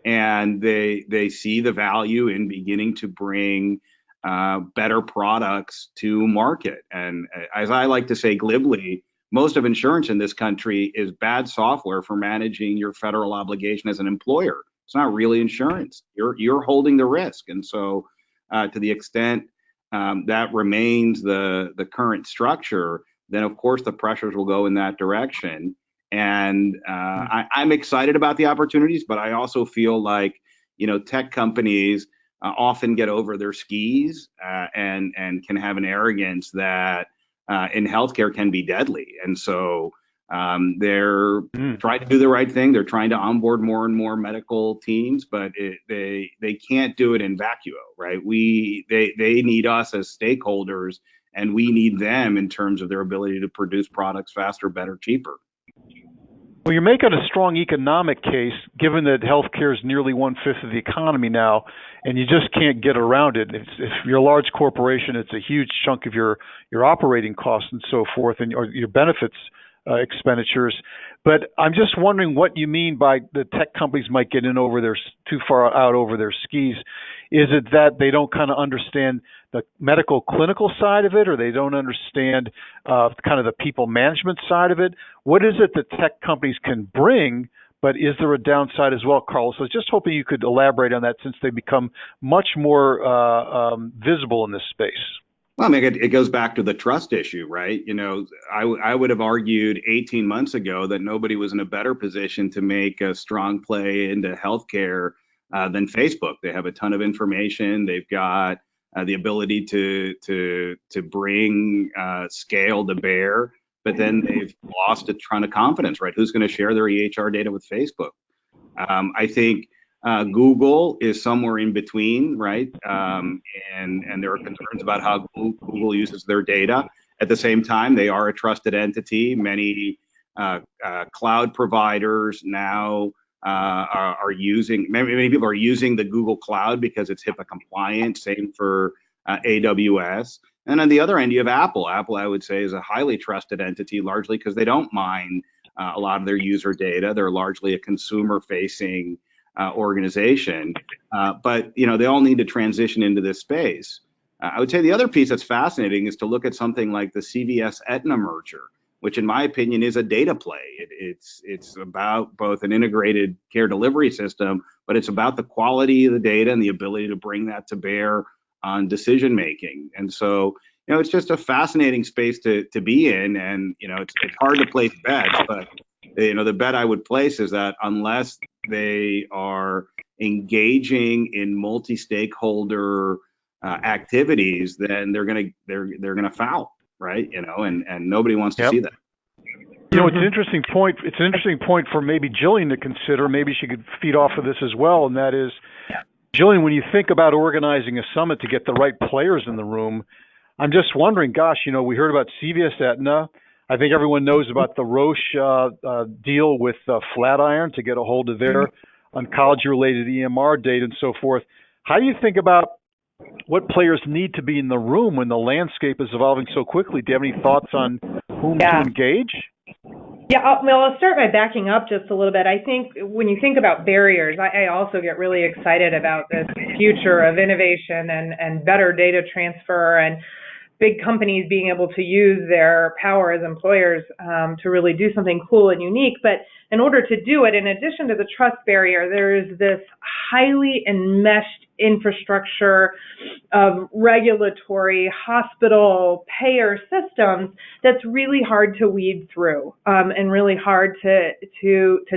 And they see the value in beginning to bring better products to market. And as I like to say glibly, most of insurance in this country is bad software for managing your federal obligation as an employer. It's not really insurance. You're holding the risk. And so to the extent that remains the current structure, then of course the pressures will go in that direction. And I'm excited about the opportunities, but I also feel like, tech companies often get over their skis and can have an arrogance that in healthcare can be deadly. And so they're trying to do the right thing. They're trying to onboard more and more medical teams, but they can't do it in vacuo, right? They need us as stakeholders, and we need them in terms of their ability to produce products faster, better, cheaper. Well, you're making a strong economic case, given that healthcare is nearly 1/5 of the economy now, and you just can't get around it. If you're a large corporation, it's a huge chunk of your operating costs and so forth, and or your benefits expenditures. But I'm just wondering what you mean by the tech companies might get in too far out over their skis. Is it that they don't kind of understand the medical clinical side of it, or they don't understand kind of the people management side of it? What is it that tech companies can bring, but is there a downside as well, Carlos? So I was just hoping you could elaborate on that, since they become much more visible in this space. Well, I mean, it goes back to the trust issue, right? I would have argued 18 months ago that nobody was in a better position to make a strong play into healthcare than Facebook. They have a ton of information. They've got the ability to bring scale to bear, but then they've lost a ton of confidence, right? Who's going to share their EHR data with Facebook? I think Google is somewhere in between, right? And there are concerns about how Google uses their data. At the same time, they are a trusted entity. Many cloud providers now are using, many people are using the Google Cloud because it's HIPAA compliant, same for AWS. And on the other end, you have Apple. Apple, I would say, is a highly trusted entity, largely because they don't mine a lot of their user data. They're largely a consumer-facing organization, but they all need to transition into this space. I would say the other piece that's fascinating is to look at something like the CVS Aetna merger, which in my opinion is a data play. It's about both an integrated care delivery system, but it's about the quality of the data and the ability to bring that to bear on decision making. And so it's just a fascinating space to be in, and it's hard to place bets, but the bet I would place is that unless they are engaging in multi-stakeholder activities, then they're gonna foul, right? And nobody wants to see that. It's an interesting point. It's an interesting point for maybe Jillian to consider. Maybe she could feed off of this as well, and that is, Jillian, when you think about organizing a summit to get the right players in the room, I'm just wondering, gosh, we heard about CVS Aetna. I think everyone knows about the Roche deal with Flatiron to get a hold of their oncology-related EMR data and so forth. How do you think about what players need to be in the room when the landscape is evolving so quickly? Do you have any thoughts on whom to engage? Yeah, I'll start by backing up just a little bit. I think when you think about barriers, I also get really excited about this future of innovation and better data transfer and big companies being able to use their power as employers to really do something cool and unique. But in order to do it, in addition to the trust barrier, there is this highly enmeshed infrastructure of regulatory, hospital, payer systems that's really hard to weed through and really hard to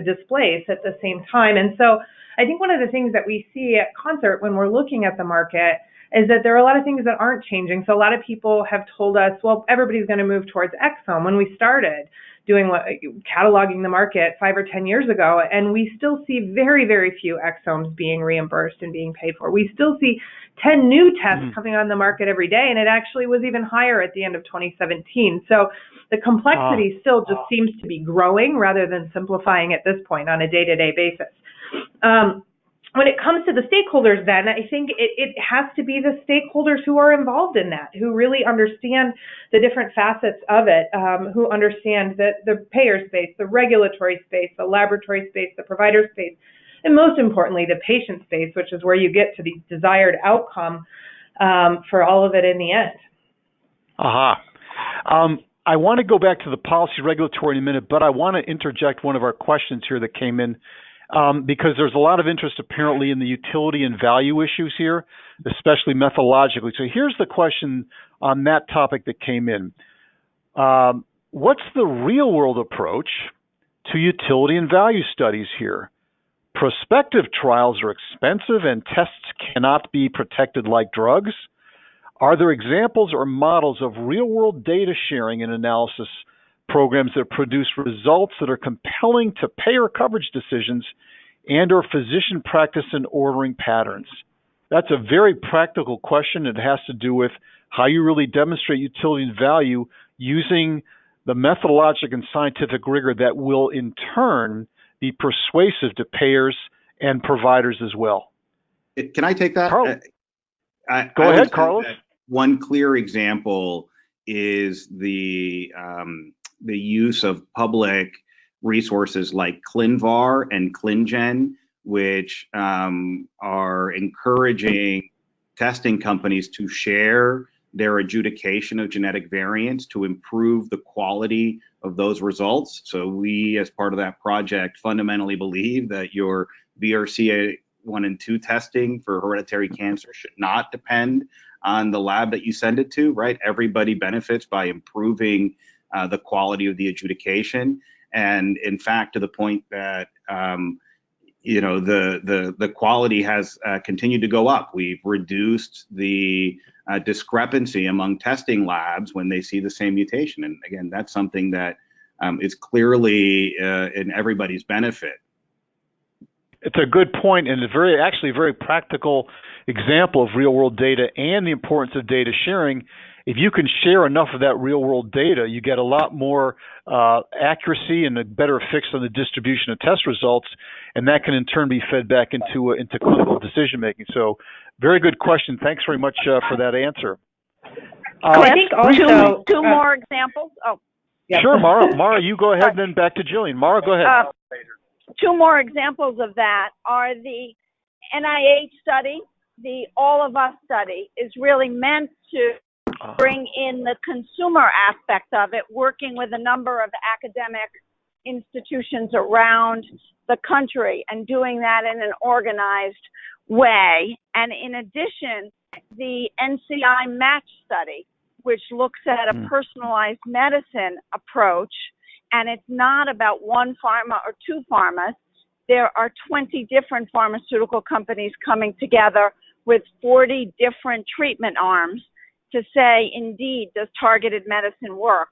displace at the same time. And so I think one of the things that we see at Concert when we're looking at the market is that there are a lot of things that aren't changing. So a lot of people have told us, well, everybody's going to move towards exome. When we started cataloging the market 5 or 10 years ago, and we still see very, very few exomes being reimbursed and being paid for. We still see 10 new tests coming on the market every day, and it actually was even higher at the end of 2017. So the complexity still just seems to be growing rather than simplifying at this point on a day-to-day basis. When it comes to the stakeholders, then, I think it has to be the stakeholders who are involved in that, who really understand the different facets of it, who understand the payer space, the regulatory space, the laboratory space, the provider space, and most importantly, the patient space, which is where you get to the desired outcome for all of it in the end. I want to go back to the policy regulatory in a minute, but I want to interject one of our questions here that came in. Because there's a lot of interest apparently in the utility and value issues here, especially methodologically. So here's the question on that topic that came in. What's the real world approach to utility and value studies here? Prospective trials are expensive and tests cannot be protected like drugs. Are there examples or models of real world data sharing and analysis programs that produce results that are compelling to payer coverage decisions and or physician practice and ordering patterns? That's a very practical question. It has to do with how you really demonstrate utility and value using the methodologic and scientific rigor that will in turn be persuasive to payers and providers as well. Can I take that? Go ahead, Carlos. One clear example is the use of public resources like ClinVar and ClinGen, which are encouraging testing companies to share their adjudication of genetic variants to improve the quality of those results. So we, as part of that project, fundamentally believe that your BRCA1 and 2 testing for hereditary cancer should not depend on the lab that you send it to, right? Everybody benefits by improving the quality of the adjudication. And in fact, to the point that, the quality has continued to go up. We've reduced the discrepancy among testing labs when they see the same mutation. And again, that's something that is clearly in everybody's benefit. It's a good point, and a very practical example of real world data and the importance of data sharing. If you can share enough of that real world data, you get a lot more accuracy and a better fix on the distribution of test results, and that can in turn be fed back into clinical decision making. So, very good question. Thanks very much for that answer. I think also two more examples. Oh, yeah. Sure, Mara. Mara, you go ahead, and then back to Jillian. Mara, go ahead. Two more examples of that are the NIH study. The All of Us study is really meant to bring in the consumer aspect of it, working with a number of academic institutions around the country and doing that in an organized way. And in addition, the NCI Match study, which looks at a personalized medicine approach, and it's not about one pharma or two pharmas. there are 20 different pharmaceutical companies coming together with 40 different treatment arms to say, indeed, does targeted medicine work?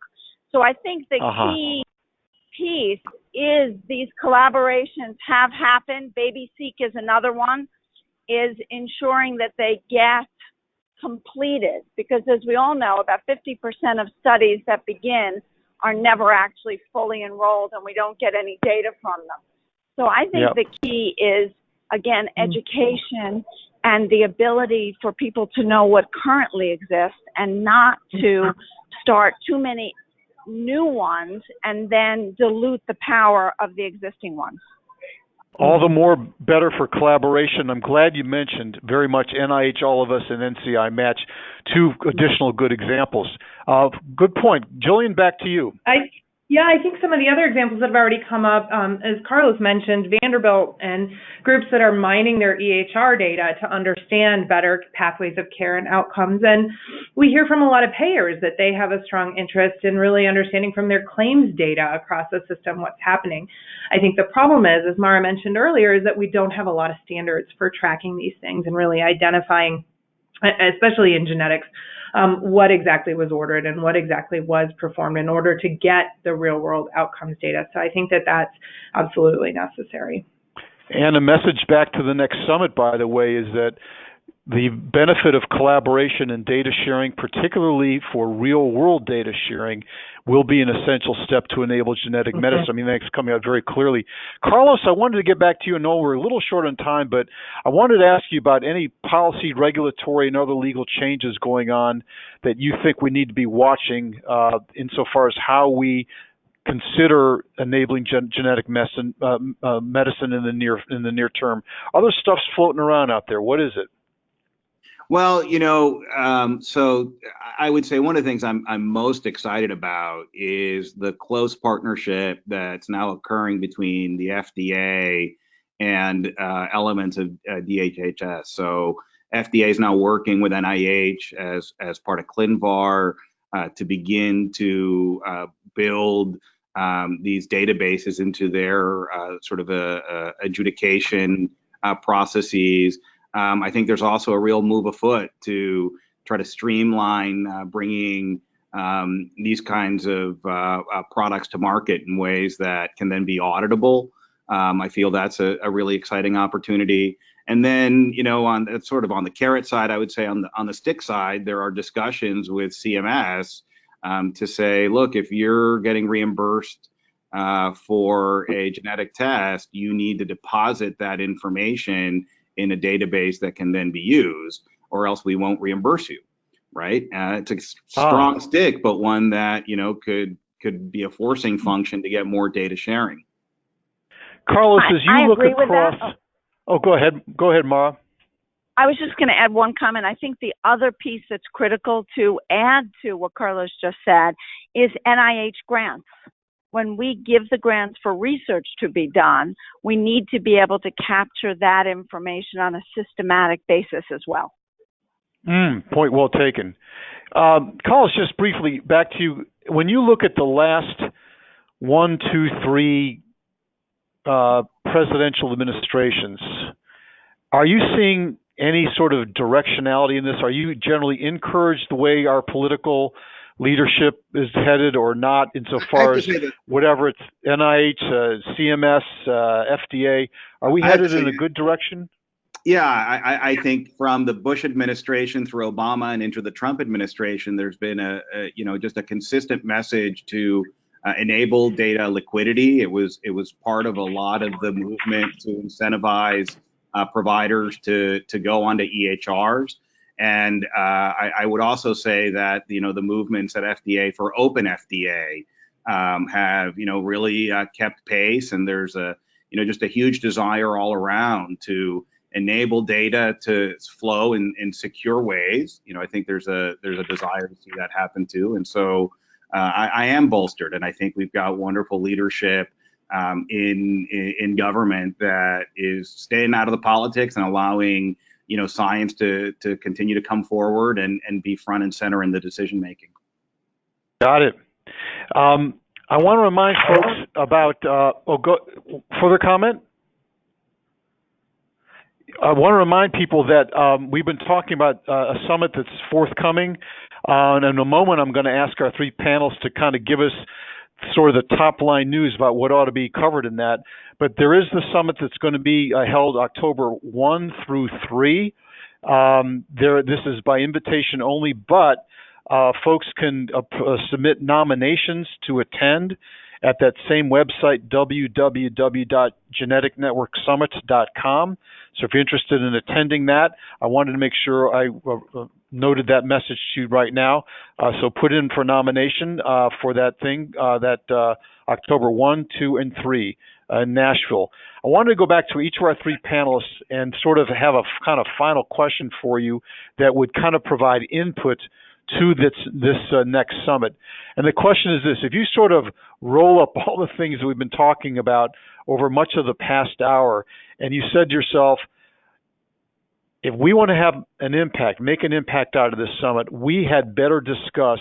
So I think the key piece is these collaborations have happened. BabySeq is another one, is ensuring that they get completed, because as we all know, about 50% of studies that begin are never actually fully enrolled, and we don't get any data from them. So I think the key is, again, education and the ability for people to know what currently exists and not to start too many new ones and then dilute the power of the existing ones. All the more better for collaboration. I'm glad you mentioned very much NIH, all of us, and NCI match, two additional good examples. Good point. Jillian, back to you. I think some of the other examples that have already come up, as Carlos mentioned, Vanderbilt and groups that are mining their EHR data to understand better pathways of care and outcomes. And we hear from a lot of payers that they have a strong interest in really understanding from their claims data across the system what's happening. I think the problem is, as Mara mentioned earlier, is that we don't have a lot of standards for tracking these things and really identifying, especially in genetics, what exactly was ordered and what exactly was performed in order to get the real world outcomes data. So I think that that's absolutely necessary. And a message back to the next summit, by the way, is that the benefit of collaboration and data sharing, particularly for real-world data sharing, will be an essential step to enable genetic medicine. I mean, that's coming out very clearly. Carlos, I wanted to get back to you. I know we're a little short on time, but I wanted to ask you about any policy, regulatory, and other legal changes going on that you think we need to be watching insofar as how we consider enabling genetic medicine in the near term. Other stuff's floating around out there. What is it? Well, so I would say one of the things I'm most excited about is the close partnership that's now occurring between the FDA and elements of DHHS. So FDA is now working with NIH as part of ClinVar to begin to build these databases into their sort of adjudication processes. I think there's also a real move afoot to try to streamline bringing these kinds of products to market in ways that can then be auditable. I feel that's a really exciting opportunity. And then, on the carrot side, I would say on the stick side, there are discussions with CMS to say, look, if you're getting reimbursed for a genetic test, you need to deposit that information in a database that can then be used, or else we won't reimburse you, right? It's a strong stick, but one that, could be a forcing function to get more data sharing. Carlos, as you look across... Go ahead, Mara. I was just going to add one comment. I think the other piece that's critical to add to what Carlos just said is NIH grants. When we give the grants for research to be done, we need to be able to capture that information on a systematic basis as well. Point well taken. Carlos, just briefly, back to you. When you look at the last 1, 2, 3 presidential administrations, are you seeing any sort of directionality in this? Are you generally encouraged the way our political leadership is headed or not, insofar as whatever it's NIH, CMS, FDA? Are we headed in a good direction? Yeah, I think from the Bush administration through Obama and into the Trump administration, there's been just a consistent message to enable data liquidity. It was part of a lot of the movement to incentivize providers to go onto EHRs. And I would also say that, the movements at FDA for open FDA have, really kept pace. And there's just a huge desire all around to enable data to flow in secure ways. I think there's a desire to see that happen too. And so I am bolstered, and I think we've got wonderful leadership in government that is staying out of the politics and allowing science to continue to come forward and be front and center in the decision making. Got it. I want to remind folks about further comment. I want to remind people that we've been talking about a summit that's forthcoming. And in a moment, I'm going to ask our three panelists to kind of give us sort of the top line news about what ought to be covered in that. But there is the summit that's going to be held October 1 through 3. This is by invitation only, but folks can submit nominations to attend at that same website, www.geneticnetworksummits.com. So if you're interested in attending that, I wanted to make sure I noted that message to you right now. So put in for nomination for that thing, October 1, 2, and 3 in Nashville. I wanted to go back to each of our three panelists and sort of have a kind of final question for you that would kind of provide input to this next summit. And the question is this: if you sort of roll up all the things that we've been talking about over much of the past hour, and you said to yourself, if we want to have an impact, make an impact out of this summit, we had better discuss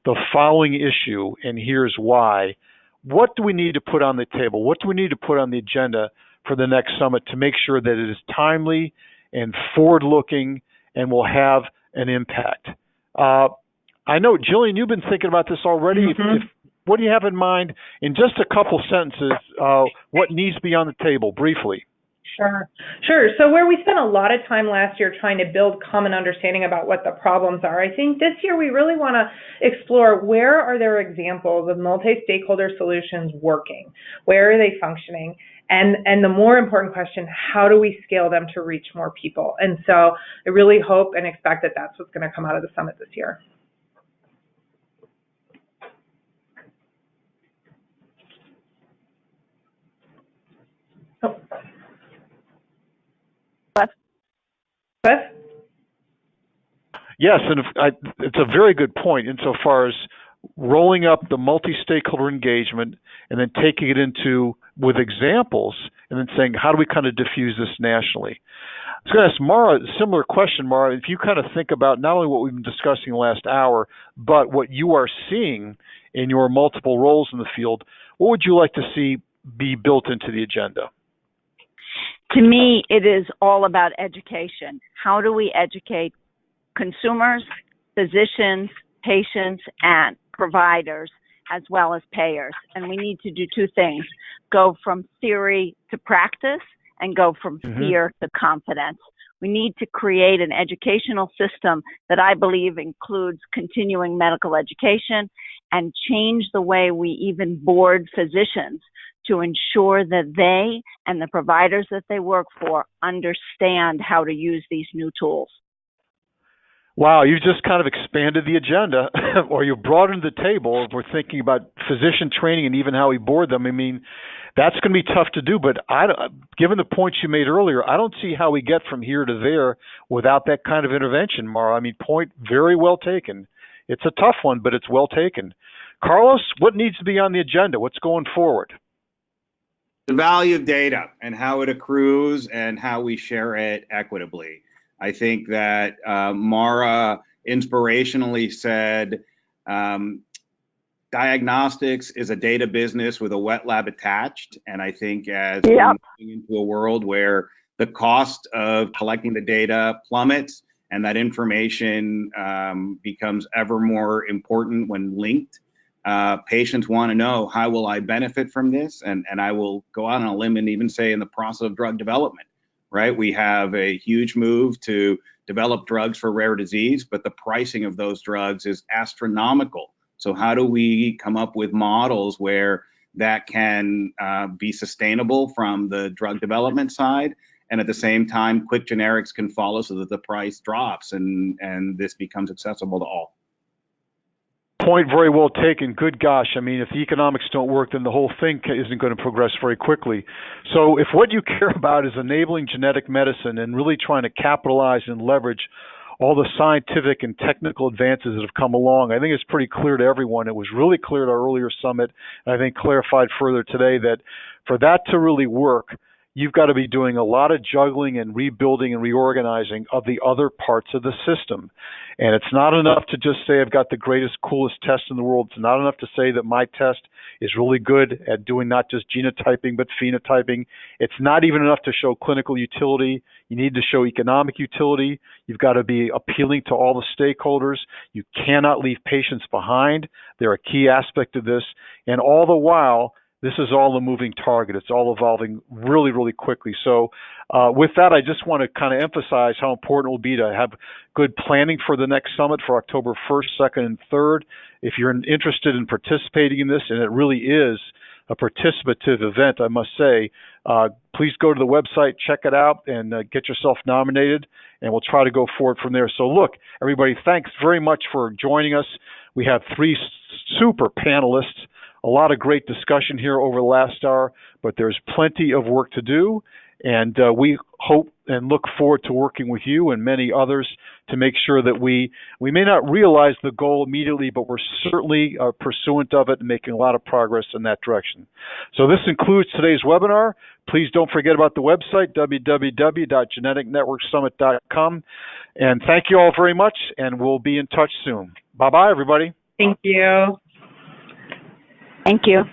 the following issue, and here's why. What do we need to put on the table? What do we need to put on the agenda for the next summit to make sure that it is timely and forward-looking and will have an impact? I know, Jillian, you've been thinking about this already. Mm-hmm. What do you have in mind, in just a couple sentences, what needs to be on the table, briefly? Sure. So where we spent a lot of time last year trying to build common understanding about what the problems are, I think this year we really want to explore where are there examples of multi-stakeholder solutions working? Where are they functioning? And the more important question, how do we scale them to reach more people? And so I really hope and expect that that's what's going to come out of the summit this year. Oh. Cliff? Yes, and it's a very good point insofar as rolling up the multi-stakeholder engagement and then taking it into with examples and then saying, how do we kind of diffuse this nationally? I was going to ask Mara a similar question, Mara. If you kind of think about not only what we've been discussing the last hour, but what you are seeing in your multiple roles in the field, what would you like to see be built into the agenda? To me, it is all about education. How do we educate consumers, physicians, patients, and providers, as well as payers? And we need to do two things: go from theory to practice and go from fear to confidence. We need to create an educational system that I believe includes continuing medical education and change the way we even board physicians to ensure that they and the providers that they work for understand how to use these new tools. Wow, you just kind of expanded the agenda, or you broadened the table. If we're thinking about physician training and even how we board them, I mean, that's going to be tough to do. But given the points you made earlier, I don't see how we get from here to there without that kind of intervention, Mara. I mean, point very well taken. It's a tough one, but it's well taken. Carlos, what needs to be on the agenda? What's going forward? The value of data and how it accrues and how we share it equitably. I think that Mara inspirationally said, diagnostics is a data business with a wet lab attached. And I think as we're moving into a world where the cost of collecting the data plummets and that information becomes ever more important when linked, patients want to know, how will I benefit from this? And I will go out on a limb and even say in the process of drug development, right? We have a huge move to develop drugs for rare disease, but the pricing of those drugs is astronomical. So how do we come up with models where that can be sustainable from the drug development side, and at the same time, quick generics can follow so that the price drops and this becomes accessible to all? Point very well taken. Good gosh. I mean, if the economics don't work, then the whole thing isn't going to progress very quickly. So if what you care about is enabling genetic medicine and really trying to capitalize and leverage all the scientific and technical advances that have come along, I think it's pretty clear to everyone. It was really clear at our earlier summit, and I think clarified further today, that for that to really work, you've got to be doing a lot of juggling and rebuilding and reorganizing of the other parts of the system. And it's not enough to just say I've got the greatest, coolest test in the world. It's not enough to say that my test is really good at doing not just genotyping but phenotyping. It's not even enough to show clinical utility. You need to show economic utility. You've got to be appealing to all the stakeholders. You cannot leave patients behind. They're a key aspect of this. And all the while, this is all a moving target. It's all evolving really, really quickly. So with that, I just want to kind of emphasize how important it will be to have good planning for the next summit for October 1st, 2nd, and 3rd. If you're interested in participating in this, and it really is a participative event, I must say, please go to the website, check it out, and get yourself nominated, and we'll try to go forward from there. So look, everybody, thanks very much for joining us. We have 3 super panelists. A lot of great discussion here over the last hour, but there's plenty of work to do, and we hope and look forward to working with you and many others to make sure that we may not realize the goal immediately, but we're certainly pursuant of it and making a lot of progress in that direction. So this concludes today's webinar. Please don't forget about the website, www.geneticnetworksummit.com. And thank you all very much, and we'll be in touch soon. Bye-bye, everybody. Thank you. Thank you.